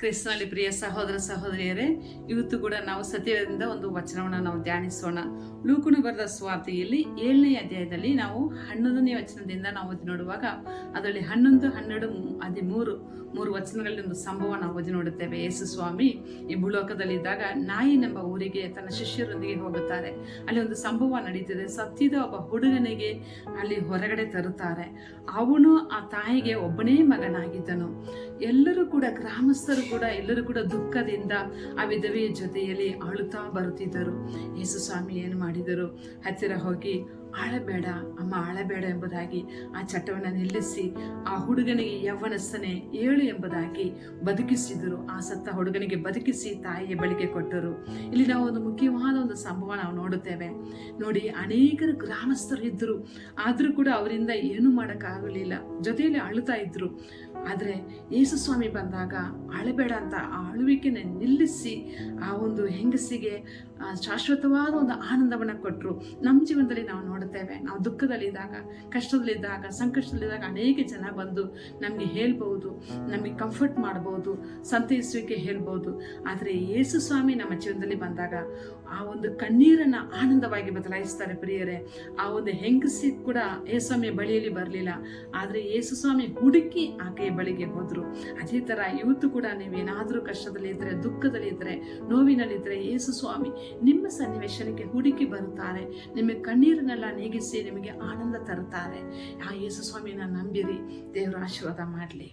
ಕ್ರಿಸ್ತನಲ್ಲಿ ಪ್ರಿಯ ಸಹೋದರ ಸಹೋದರಿಯರೇ, ಇವತ್ತು ಕೂಡ ನಾವು ಸತ್ಯದಿಂದ ಒಂದು ವಚನವನ್ನು ನಾವು ಧ್ಯಾನಿಸೋಣ. ಲೂಕನು ಬರೆದ ಸ್ವಾರ್ಥೆಯಲ್ಲಿ 7ನೇ ಅಧ್ಯಾಯದಲ್ಲಿ ನಾವು 11ನೇ ವಚನದಿಂದ ನಾವು ಓದಿ ನೋಡುವಾಗ ಅದರಲ್ಲಿ 11, 12, 13 ವಚನಗಳಲ್ಲಿ ಒಂದು ಸಂಭವ ನಾವು ಓದಿ ನೋಡುತ್ತೇವೆ. ಯೇಸು ಸ್ವಾಮಿ ಈ ಭೂಲೋಕದಲ್ಲಿದ್ದಾಗ ನಾಯಿನೆಂಬ ಊರಿಗೆ ತನ್ನ ಶಿಷ್ಯರೊಂದಿಗೆ ಹೋಗುತ್ತಾರೆ. ಅಲ್ಲಿ ಒಂದು ಸಂಭವ ನಡೀತಿದೆ. ಸತ್ತಿದ ಒಬ್ಬ ಹುಡುಗನಿಗೆ ಅಲ್ಲಿ ಹೊರಗಡೆ ತರುತ್ತಾರೆ. ಅವನು ಆ ತಾಯಿಗೆ ಒಬ್ಬನೇ ಮಗನಾಗಿದ್ದನು. ಎಲ್ಲರೂ ಕೂಡ ಗ್ರಾಮಸ್ಥರು ಕೂಡ ಎಲ್ಲರೂ ಕೂಡ ದುಃಖದಿಂದ ಆ ವಿಧವೆಯ ಜೊತೆಯಲ್ಲಿ ಅಳುತ್ತಾ ಬರುತ್ತಿದ್ದರು. ಯೇಸು ಸ್ವಾಮಿ ಏನು ಮಾಡಿದರು? ಹತ್ತಿರ ಹೋಗಿ ಆಳಬೇಡ ಅಮ್ಮ, ಆಳಬೇಡ ಎಂಬುದಾಗಿ ಆ ಚಟವನ್ನು ನಿಲ್ಲಿಸಿ ಆ ಹುಡುಗನಿಗೆ ಯೌವನಸ್ಥನೇ ಏಳು ಎಂಬುದಾಗಿ ಬದುಕಿಸಿದರು. ಆ ಸತ್ತ ಹುಡುಗನಿಗೆ ಬದುಕಿಸಿ ತಾಯಿಯ ಬಳಿಗೆ ಕೊಟ್ಟರು. ಇಲ್ಲಿ ನಾವು ಒಂದು ಮುಖ್ಯವಾದ ಒಂದು ಸಂಭವ ನಾವು ನೋಡುತ್ತೇವೆ. ನೋಡಿ, ಅನೇಕರು ಗ್ರಾಮಸ್ಥರು ಇದ್ದರು, ಆದರೂ ಕೂಡ ಅವರಿಂದ ಏನೂ ಮಾಡೋಕ್ಕಾಗಲಿಲ್ಲ, ಜೊತೆಯಲ್ಲಿ ಅಳುತ್ತಾ ಇದ್ರು. ಆದರೆ ಯೇಸು ಸ್ವಾಮಿ ಬಂದಾಗ ಅಳಬೇಡ ಅಂತ ಆ ಅಳುವಿಕೆನ ನಿಲ್ಲಿಸಿ ಆ ಒಂದು ಹೆಂಗಸಿಗೆ ಶಾಶ್ವತವಾದ ಒಂದು ಆನಂದವನ್ನು ಕೊಟ್ಟರು. ನಮ್ಮ ಜೀವನದಲ್ಲಿ ನಾವು ನೋಡುತ್ತೇವೆ, ನಾವು ದುಃಖದಲ್ಲಿದ್ದಾಗ, ಕಷ್ಟದಲ್ಲಿದ್ದಾಗ, ಸಂಕಷ್ಟದಲ್ಲಿದ್ದಾಗ ಅನೇಕ ಜನ ಬಂದು ನಮಗೆ ಹೇಳ್ಬೋದು, ನಮಗೆ ಕಂಫರ್ಟ್ ಮಾಡ್ಬೋದು, ಸಂತೈಸುವಿಕೆ ಹೇಳ್ಬೋದು. ಆದರೆ ಯೇಸು ಸ್ವಾಮಿ ನಮ್ಮ ಜೀವನದಲ್ಲಿ ಬಂದಾಗ ಆ ಒಂದು ಕಣ್ಣೀರನ್ನು ಆನಂದವಾಗಿ ಬದಲಾಯಿಸ್ತಾರೆ. ಪ್ರಿಯರೇ, ಆ ಒಂದು ಹೆಂಗಸಿ ಕೂಡ ಯೇಸುಸ್ವಾಮಿ ಬಳಿಯಲ್ಲಿ ಬರಲಿಲ್ಲ, ಆದರೆ ಯೇಸು ಸ್ವಾಮಿ ಹುಡುಕಿ ಆಕೆಯ ಬಳಿಗೆ ಹೋದರು. ಅದೇ ಥರ ಇವತ್ತು ಕೂಡ ನೀವೇನಾದರೂ ಕಷ್ಟದಲ್ಲಿದ್ದರೆ, ದುಃಖದಲ್ಲಿದ್ದರೆ, ನೋವಿನಲ್ಲಿದ್ದರೆ ಯೇಸು ಸ್ವಾಮಿ ನಿಮ್ಮ ಸನ್ನಿವೇಶನಕ್ಕೆ ಹುಡುಕಿ ಬರುತ್ತಾರೆ. ನಿಮಗೆ ಕಣ್ಣೀರನ್ನೆಲ್ಲ ನೀಗಿಸಿ ನಿಮಗೆ ಆನಂದ ತರುತ್ತಾರೆ. ಆ ಯೇಸು ಸ್ವಾಮಿನ ನಂಬಿರಿ. ದೇವರ ಆಶೀರ್ವಾದ ಮಾಡಲಿ.